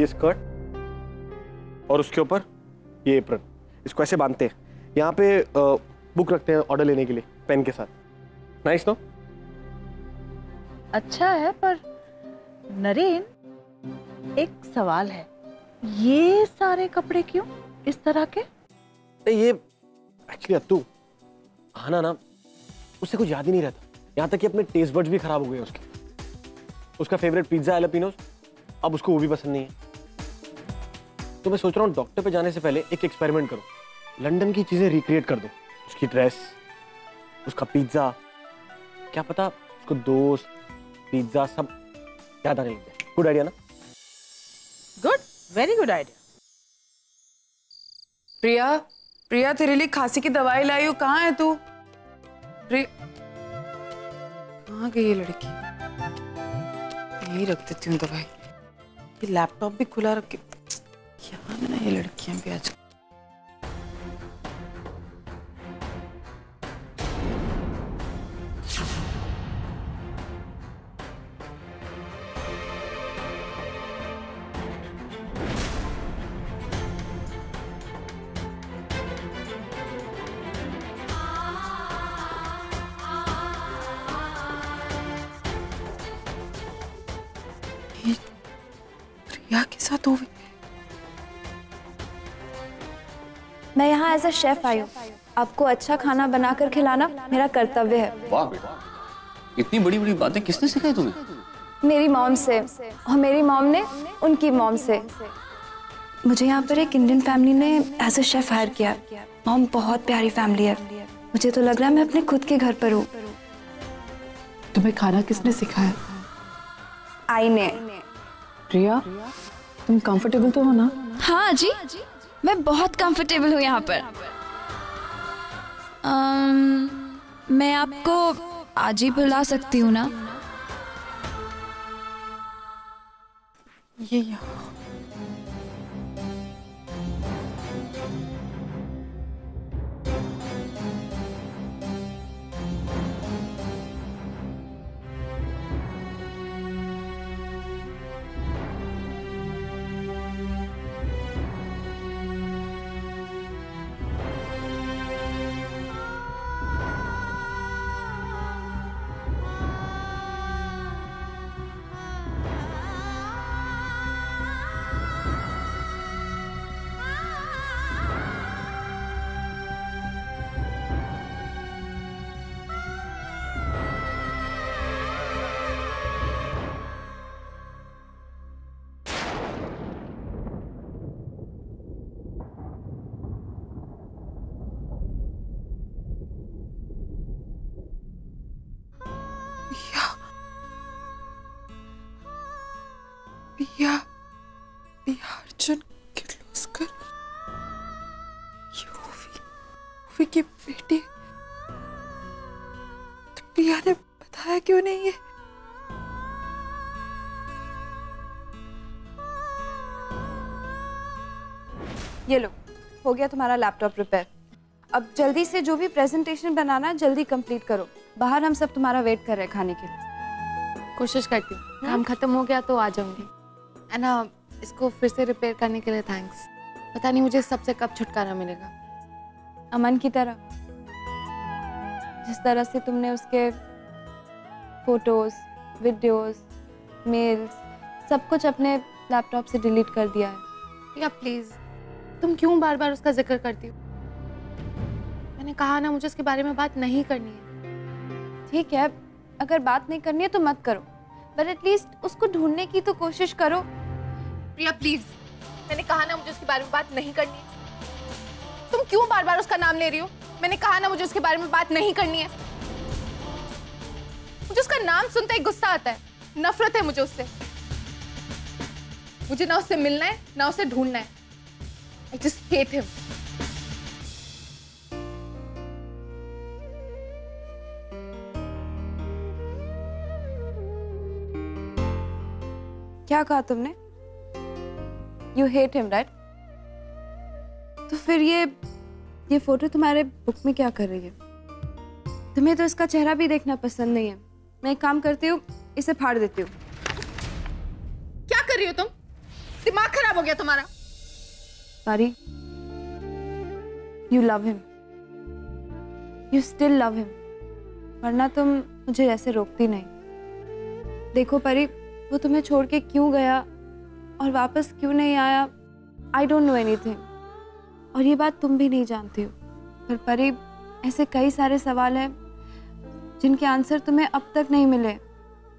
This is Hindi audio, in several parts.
ये स्कर्ट और उसके ऊपर ये एप्रन। इसको ऐसे बांधते हैं, यहाँ पे बुक रखते हैं ऑर्डर लेने के लिए पेन के साथ। Nice no? अच्छा है, पर नरेन एक सवाल है, ये सारे कपड़े क्यों इस तरह के? ये एक्चुअली अत्तू आना ना उससे कुछ याद ही नहीं रहता, यहाँ तक कि अपने टेस्ट बड्स भी खराब हो गए उसके। उसका फेवरेट पिज्जा एलापिनोस, अब उसको वो भी पसंद नहीं है। तो मैं सोच रहा हूँ डॉक्टर पे जाने से पहले एक एक्सपेरिमेंट करूँ, लंदन की चीजें रिक्रिएट कर दूं। उसकी ड्रेस, उसका पिज्जा, क्या पता उसको दोस्त, पिज्जा सब याद आने लग जाए। गुड आइडिया ना? Good, very good idea. Priya, Priya तेरे लिए खांसी की दवाई लाई हूँ, कहाँ है तू? प्रिया, कहाँ गई ये लड़की? यही रख देती हूँ दवाई। ये लैपटॉप भी खुला रख के, क्या है ना ये लड़कियां भी आजकल। प्रिया के साथ हो गई। मैं यहाँ एज अ शेफ आई हूँ। आपको अच्छा खाना बनाकर खिलाना मेरा कर्तव्य है। वाह बेटा, इतनी बड़ी बड़ी बातें किसने सिखाई तुम्हें? मेरी मॉम से, और मेरी मॉम ने उनकी मॉम से। मुझे यहाँ पर एक इंडियन फैमिली ने एज अ शेफ हायर किया। मॉम बहुत प्यारी फैमिली है। मुझे तो लग रहा है मैं अपने खुद के घर पर हूँ। तुम्हें खाना किसने सिखाया? आई ने। प्रिया, तुम कंफर्टेबल तो हो ना? हाँ जी, मैं बहुत कंफर्टेबल हूँ यहाँ पर। मैं आपको आज ही बुला सकती हूँ ना? ये यहाँ पिया, पिया अर्जुन किर्लोस्कर, यूवी की बेटी। तो पिया ने बताया क्यों नहीं है? ये लो, हो गया तुम्हारा लैपटॉप रिपेयर। अब जल्दी से जो भी प्रेजेंटेशन बनाना है जल्दी कंप्लीट करो। बाहर हम सब तुम्हारा वेट कर रहे हैं खाने के लिए। कोशिश करती हूँ, काम खत्म हो गया तो आ जाऊंगी। एंड इसको फिर से रिपेयर करने के लिए थैंक्स। पता नहीं मुझे सबसे कब छुटकारा मिलेगा। अमन की तरह, जिस तरह से तुमने उसके फोटोज, वीडियोस, मेल्स सब कुछ अपने लैपटॉप से डिलीट कर दिया है। या प्लीज, तुम क्यों बार बार उसका जिक्र करती हो? मैंने कहा ना मुझे उसके बारे में बात नहीं करनी है। ठीक है, अगर बात नहीं करनी है तो मत करो, पर एटलीस्ट उसको ढूंढने की तो कोशिश करो। प्रिया प्लीज, मैंने कहा ना मुझे उसके बारे में बात नहीं करनी है। तुम क्यों बार बार उसका नाम ले रही हो? मैंने कहा ना मुझे उसके बारे में बात नहीं करनी है। मुझे उसका नाम सुनते ही गुस्सा आता है, नफरत है मुझे उससे। मुझे ना उससे मिलना है ना उसे ढूंढना है। I just hate him. क्या कहा तुमने? You hate him, right? तो फिर ये फोटो तुम्हारे बुक में क्या कर रही है? तुम्हें तो इसका चेहरा भी देखना पसंद नहीं है। मैं एक काम करती हूँ, इसे फाड़ देती हूँ। क्या कर रही हो तुम? दिमाग हो गया तुम्हारा? पारी, you love him, you still love him, वरना तुम मुझे ऐसे रोकती नहीं। देखो परी, वो तुम्हें छोड़ के क्यों गया और वापस क्यों नहीं आया, आई डोंट नो एनीथिंग, और ये बात तुम भी नहीं जानती हो। पर परी, ऐसे कई सारे सवाल हैं जिनके आंसर तुम्हें अब तक नहीं मिले,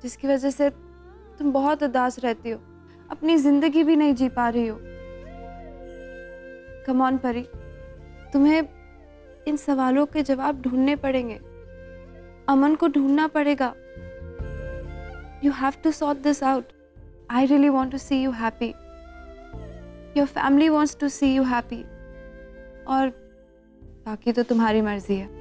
जिसकी वजह से तुम बहुत उदास रहती हो, अपनी जिंदगी भी नहीं जी पा रही हो। कम ऑन परी, तुम्हें इन सवालों के जवाब ढूंढने पड़ेंगे, अमन को ढूंढना पड़ेगा। You have to sort this out. I really want to see you happy. Your family wants to see you happy. और बाकी तो तुम्हारी मर्जी है।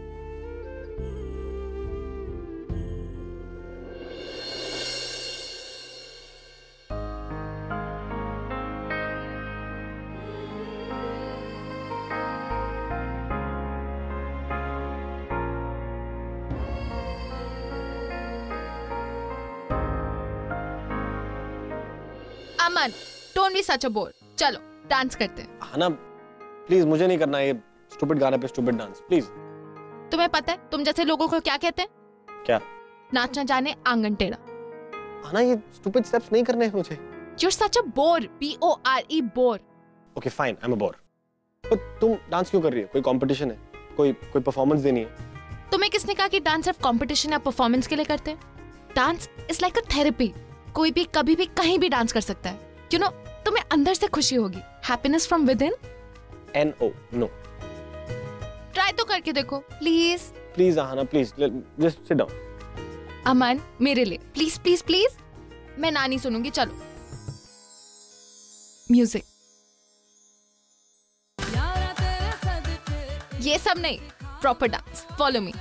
Aman, don't be such a bore. चलो डांस करते हैं। हाँ ना, प्लीज मुझे नहीं करना ये स्टूपिड गाने पे स्टूपिड डांस, प्लीज। तुम्हें पता है तुम जैसे लोगों को क्या कहते हैं? क्या? नाचना जाने आंगन टेढ़ा। हाँ ना, ये स्टूपिड स्टेप्स नहीं करने हैं मुझे। You're such a bore, B-O-R-E, bore. Okay, fine, I'm a bore. पर तुम डांस क्यों कर रही हो? कोई कंपटीशन है? कोई परफॉर्मेंस देनी है? तुम्हें किसने कहा कि डांस सिर्फ कंपटीशन या परफॉर्मेंस के लिए करते हैं? Dance is like a therapy. कोई भी कभी भी कहीं भी डांस कर सकता है। You know, तुम्हें अंदर से खुशी होगी, happiness from within. N-O, no. Try तो करके देखो, please. Please Aahana, please, just sit down. Aman, मेरे लिए प्लीज प्लीज प्लीज। मैं ना नहीं सुनूंगी, चलो। म्यूजिक। ये सब नहीं, प्रॉपर डांस। Follow me.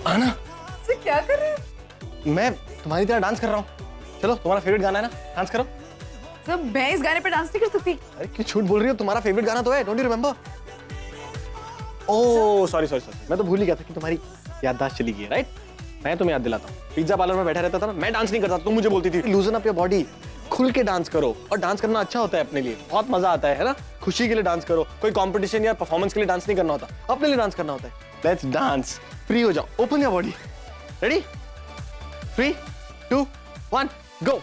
आना, से क्या कर रहे हो? मैं तुम्हारी तरह डांस कर रहा हूँ। चलो, तुम्हारा फेवरेट गाना है ना, डांस करो। सब मैं इस गाने पे डांस नहीं कर सकती। अरे क्यों झूठ बोल रही हो? तुम्हारा फेवरेट गाना तो है, don't you remember? Oh sorry, मैं तो भूल ही गया था कि तुम्हारी याददाश्त चली गई है, राइट? मैं तुम्हें याद दिलाता हूँ। पिज्जा पार्लर में बैठा रहता था ना, मैं डांस नहीं करता, तुम मुझे बोलती थी लूजन अप योर बॉडी, खुल के डांस करो। और डांस करना अच्छा होता है अपने लिए, बहुत मजा आता है ना? खुशी के लिए डांस करो, कोई कंपटीशन या परफॉर्मेंस के लिए डांस नहीं करना होता, अपने लिए डांस करना होता है। लेट्स डांस, फ्री हो जाओ, ओपन योर बॉडी। रेडी? 3, 2, 1, गो।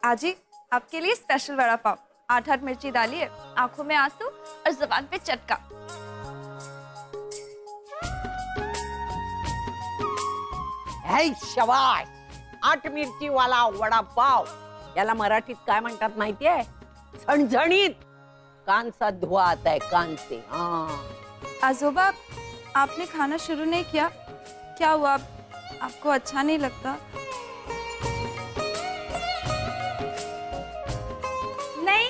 आजी, आपके लिए स्पेशल वड़ा पाव। 8 मिर्ची डालिए, आंखों में आंसू और जुबान पे चटका। हे शबाश, 8 मिरची वाला वडापाव, याला मराठीत काय म्हणतात माहितीये? झणझणीत, कान सा धुआ आता है कान से। हाँ। आजोबा, आपने खाना शुरू नहीं किया? क्या हुआ, आपको अच्छा नहीं लगता? नहीं,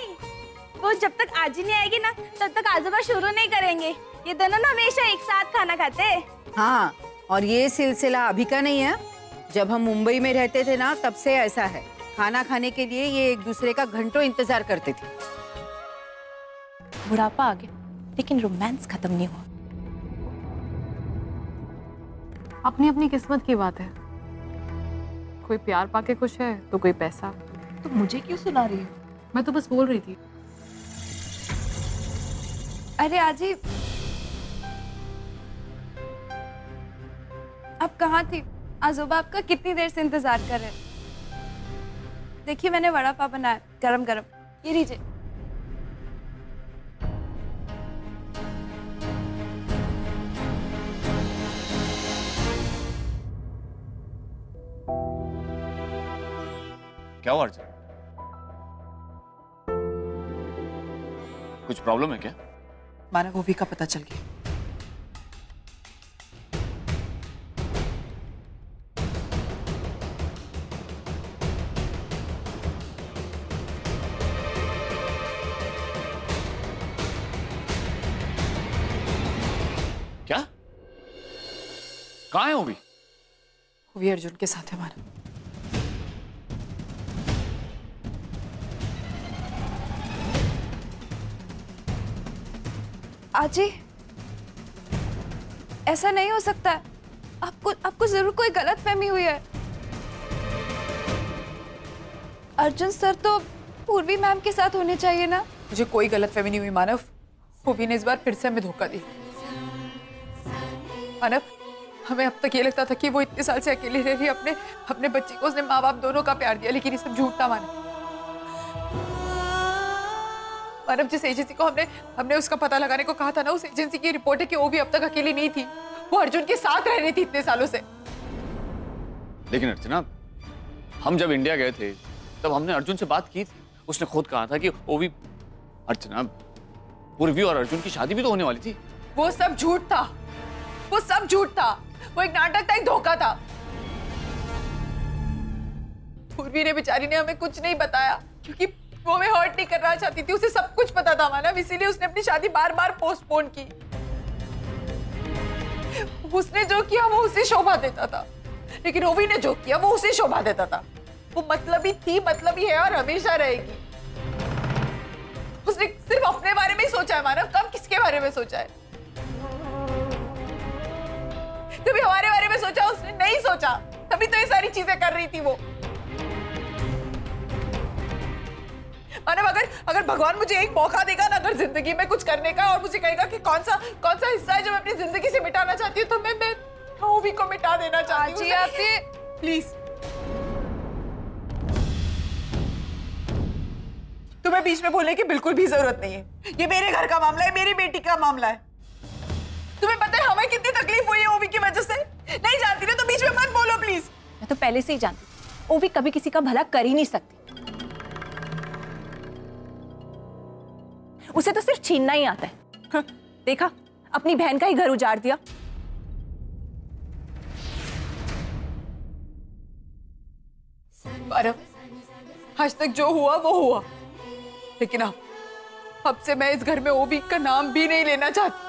वो जब तक आजी नहीं आएगी ना, तब तक आजोबा शुरू नहीं करेंगे। ये दोनों ना हमेशा एक साथ खाना खाते हैं। हाँ, और ये सिलसिला अभी का नहीं है। जब हम मुंबई में रहते थे ना, तब से ऐसा है। खाना खाने के लिए ये एक दूसरे का घंटों इंतजार करते थे। बुढ़ापा आ गया, लेकिन रोमांस खत्म नहीं हुआ। अपनी अपनी किस्मत की बात है। कोई प्यार पाके खुश है तो कोई पैसा। तो मुझे क्यों सुना रही हो? मैं तो बस बोल रही थी। अरे आजी, आप कहाँ थी? आजोबा आपका कितनी देर से इंतजार कर रहे हैं। देखिए, मैंने वड़ा पाव बनाया, गरम गरम। ये लीजिए। क्या हुआ अर्जुन? कुछ प्रॉब्लम है क्या? मानव ओवी का पता चल गया। क्या? कहाँ है ओवी? ओवी अर्जुन के साथ है मानव। आजी, ऐसा नहीं हो सकता है। आपको जरूर कोई गलतफहमी हुई है। अर्जुन सर तो पूर्वी मैम के साथ होने चाहिए ना। मुझे कोई गलतफहमी नहीं हुई मानव। ओवी ने इस बार फिर से हमें धोखा दिया। मानव, हमें अब तक ये लगता था कि वो इतने साल से अकेली रह रही है। अपने बच्चे को उसने माँ बाप दोनों का प्यार दिया, लेकिन ये सब झूठ था मानव। मानव, जिस एजेंसी को हमने उसका पता लगाने को कहा था ना, उस एजेंसी की रिपोर्ट है कि वो भी अब तक अकेली नहीं थी। वो अर्जुन के साथ रह रही थी इतने सालों से। लेकिन अर्चना, हम जब इंडिया गए थे तब हमने अर्जुन से बात की थी। उसने खुद कहा था कि ओवी, अर्चना, पूर्वी और अर्जुन की शादी भी तो होने वाली थी। वो सब झूठ था। वो सब झूठ था। वो एक नाटक था, एक धोखा था। पूर्वी ने, बेचारी ने हमें कुछ नहीं बताया, क्योंकि वो हमें हर्ट नहीं करना चाहती थी। उसे सब कुछ पता था मानव, इसीलिए उसने अपनी शादी बार बार पोस्टपोन की। उसने जो किया वो उसे शोभा देता था, लेकिन ओवी ने जो किया वो उसे शोभा देता था। वो मतलबी थी, मतलबी है और हमेशा रहेगी। उसने सिर्फ अपने बारे में ही सोचा है मानव, कब किसके बारे में सोचा है? कभी हमारे बारे में सोचा उसने? नहीं सोचा। तभी तो ये सारी चीजें कर रही थी वो। मानव, अगर भगवान मुझे एक मौका देगा ना, अगर जिंदगी में कुछ करने का, और मुझे कहेगा कि कौन सा हिस्सा है जो मैं अपनी जिंदगी से मिटाना चाहती हूँ, तो मैं ओवी को मिटा देना चाहती हूँ। आप ये प्लीज, तुम्हें बीच में बोलने की बिल्कुल भी जरूरत नहीं है। ये मेरे घर का मामला है, मेरी बेटी का मामला है। तुम्हें पता है हमें कितनी तकलीफ हुई है ओवी की वजह से? नहीं जानती ना तो बीच में मत बोलो प्लीज। मैं तो पहले से ही जानती, ओवी कभी किसी का भला कर ही नहीं सकती। उसे तो सिर्फ छीनना ही आता है। देखा, अपनी बहन का ही घर उजाड़ दिया। आज तक जो हुआ वो हुआ, लेकिन अब से मैं इस घर में ओवी का नाम भी नहीं लेना चाहती।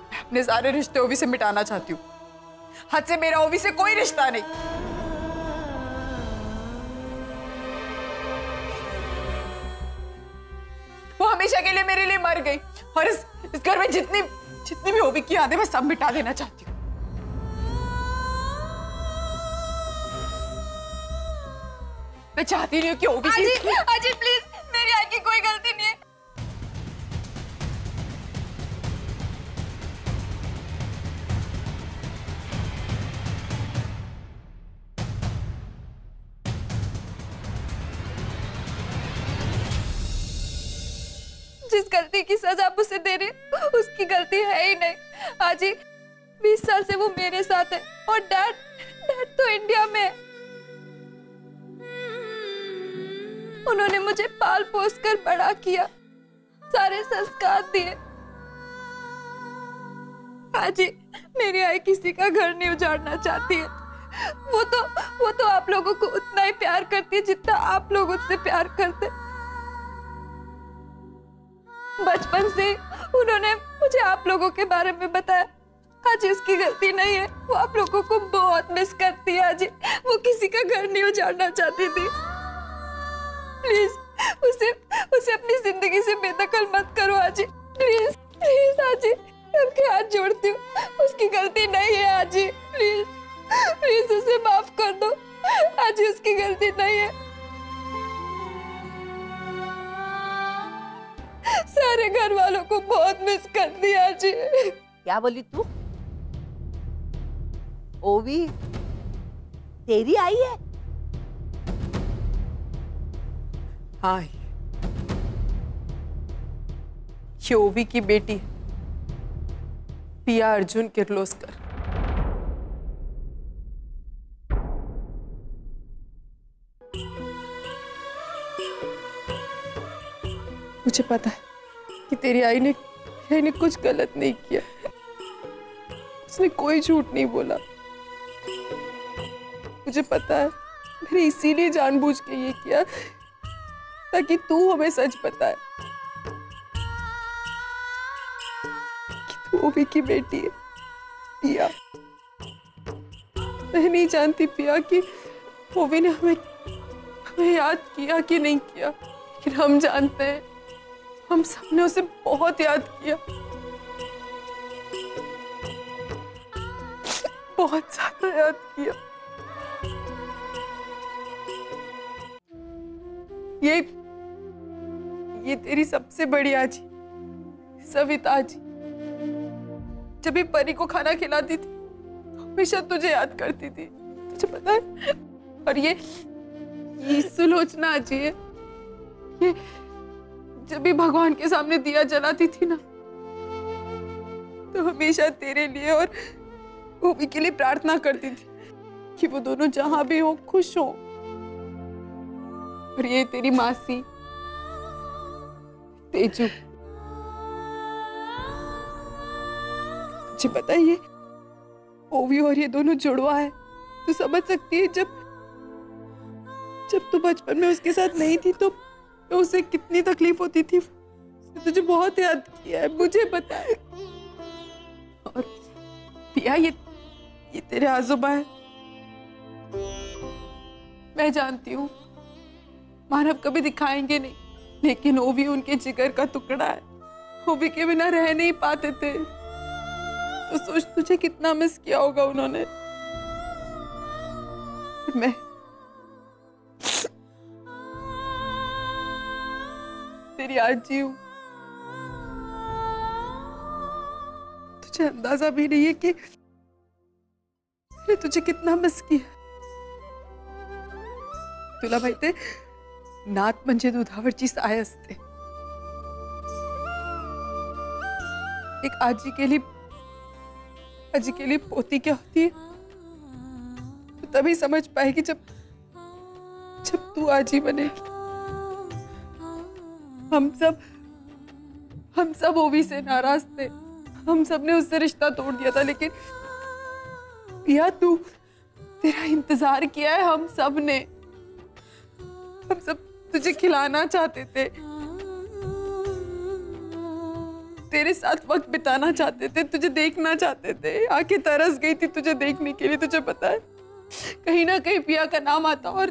मैं अपने सारे रिश्ते ओवी से मिटाना चाहती हूँ। हद से मेरा ओवी से कोई रिश्ता नहीं। वो हमेशा के लिए मेरे लिए मर गई, और इस घर में जितनी भी ओवी की यादें मैं सब मिटा देना चाहती हूँ। मैं चाहती नहीं हूँ कि ओवी अजी प्लीज, मेरी आई की कोई गलती नहीं है। जिस गलती की सजा आप उसे दे रहे उसकी गलती है ही नहीं। आजी 20 साल से वो मेरे साथ है, और डैड तो इंडिया में है। उन्होंने मुझे पाल पोस कर बड़ा किया, सारे संस्कार दिए। आजी मेरी आई किसी का घर नहीं उजाड़ना चाहती है। वो तो आप लोगों को उतना ही प्यार करती है जितना आप लोग उससे प्यार करते। बचपन से उन्होंने मुझे आप लोगों के बारे में बताया। आज उसकी गलती नहीं है, वो आप लोगों को बहुत मिस करती है। आज वो किसी का घर नहीं उजाड़ना चाहती थी। प्लीज उसे अपनी जिंदगी से बेदखल मत करो आजी, प्लीज प्लीज आजी, आपके हाथ जोड़ती हूँ। उसकी गलती नहीं है आजी, प्लीज प्लीज उसे माफ कर दो आजी, उसकी गलती नहीं है। सारे घर वालों को बहुत मिस कर दिया आजी। क्या बोली तू? ओवी तेरी आई है? हाँ, ये ओवी की बेटी पिया अर्जुन किर्लोस्कर। मुझे पता है कि तेरी आई ने कुछ गलत नहीं किया, उसने कोई झूठ नहीं बोला। मुझे पता है मैंने इसीलिए जानबूझ के ये किया ताकि तू हमें सच बताए कि तू ओवी की बेटी है पिया। मैं नहीं जानती पिया कि ओवी ने हमें याद किया कि नहीं किया, लेकिन हम जानते हैं हम सबने उसे बहुत याद किया, बहुत ज्यादा याद किया। ये तेरी सबसे बड़ी आजी सविता आजी जब भी परी को खाना खिलाती थी हमेशा तुझे याद करती थी, तुझे पता है। और ये सुलोचना आजी है, ये जब भी भगवान के सामने दिया जलाती थी ना तो हमेशा तेरे लिए और ओवी के लिए प्रार्थना करती थी कि वो दोनों जहां भी हो खुश हो। और ये तेरी मासी तेजू, तुझे पता है ये ओवी और ये दोनों जुड़वा है। तू समझ सकती है जब तू बचपन में उसके साथ नहीं थी तो उसे कितनी तकलीफ होती थी। उसने तुझे बहुत याद किया है, मुझे पता है। और पिया ये तेरे आजोबा है, मैं जानती हूँ मानव कभी दिखाएंगे नहीं, लेकिन ओवी उनके जिगर का टुकड़ा है। ओवी के बिना रह नहीं पाते थे। तो सोच तुझे कितना मिस किया होगा उन्होंने। मैं तेरी आजी हूं, तुझे अंदाजा भी नहीं है कि मैंने तुझे कितना मिस किया। तुला माहिती नात म्हणजे दुधावरची साय असते। एक आजी के लिए पोती क्या होती है तो तभी समझ पाएगी जब तू आजी बनेगी। हम सब ओवी से नाराज थे, हम सब ने उससे रिश्ता तोड़ दिया था, लेकिन पिया तेरा इंतजार किया है हम सब ने। हम सब तुझे खिलाना चाहते थे, तेरे साथ वक्त बिताना चाहते थे, तुझे देखना चाहते थे। आंखें तरस गई थी तुझे देखने के लिए। तुझे पता है कहीं ना कहीं पिया का नाम आता और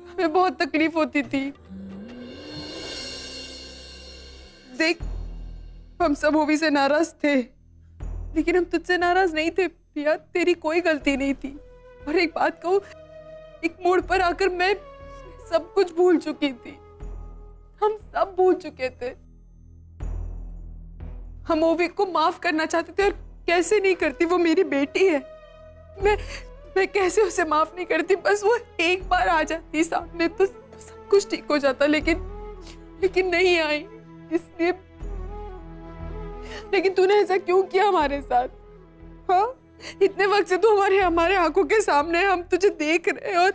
हमें बहुत तकलीफ होती थी। देख हम सब ओवी से नाराज थे, लेकिन हम तुझसे नाराज नहीं थे पिया, तेरी कोई गलती नहीं थी। और एक बात कहूं, एक मोड़ पर आकर मैं सब कुछ भूल चुकी थी। हम सब भूल चुके थे। हम ओवी को माफ करना चाहते थे और कैसे नहीं करती, वो मेरी बेटी है। मैं कैसे उसे माफ नहीं करती। बस वो एक बार आ जाती सामने तो सब कुछ ठीक हो जाता, लेकिन नहीं आई। इसलिए लेकिन तूने ऐसा क्यों किया हमारे साथ? हाँ, इतने वक्त से तू हमारे आंखों के सामने, हम तुझे देख रहे हैं और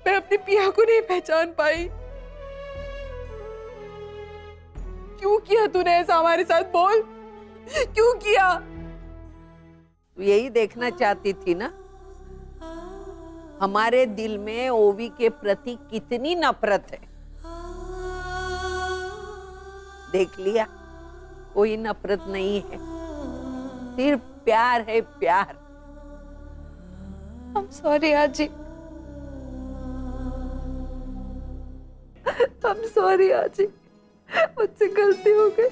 मैं अपनी पिया को नहीं पहचान पाई। क्यों किया तूने ऐसा हमारे साथ? बोल, क्यों किया? यही देखना चाहती थी ना हमारे दिल में ओवी के प्रति कितनी नफरत है। देख लिया, कोई नफरत नहीं है, सिर्फ प्यार है, प्यार। I'm sorry आजी, I'm sorry आजी, मुझसे गलती हो गई।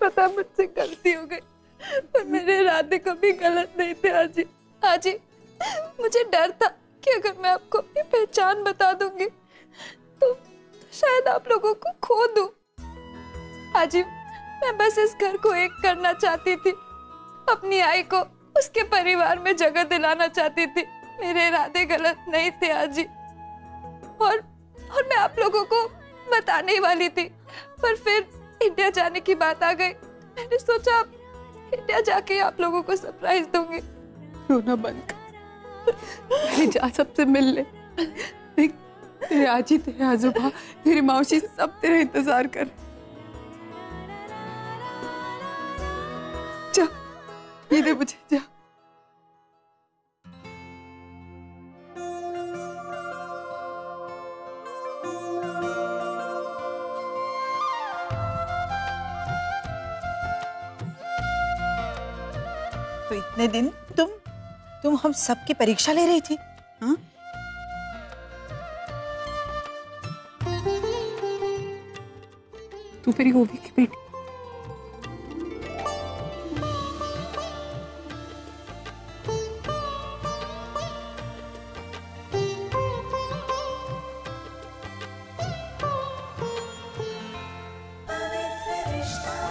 पता मुझसे गलती हो गई, पर मेरे इरादे कभी गलत नहीं थे आजी। आजी, मुझे डर था कि अगर मैं आपको अपनी पहचान बता दूंगी तो शायद आप लोगों को खो दूं। आजी, मैं बस इस घर को एक करना चाहती थी, अपनी आई को उसके परिवार में जगह दिलाना चाहती थी। मेरे इरादे गलत नहीं थे आजी, और मैं आप लोगों को बताने ही वाली थी, पर फिर इंडिया जाने की बात आ गई। मैंने सोचा इंडिया जाके आप लोगों को सरप्राइज दूंगी। रोना बंद कर, पहले जा सबसे मिल ले। देख तेरे आजी, तेरे आजोबा, तेरी मौसी सब तेरा इंतजार कर। जा, ये दे मुझे, जा। तो इतने दिन तुम हम सबकी परीक्षा ले रही थी, हाँ? तू मेरी ओवी की बेटी। रिश्ता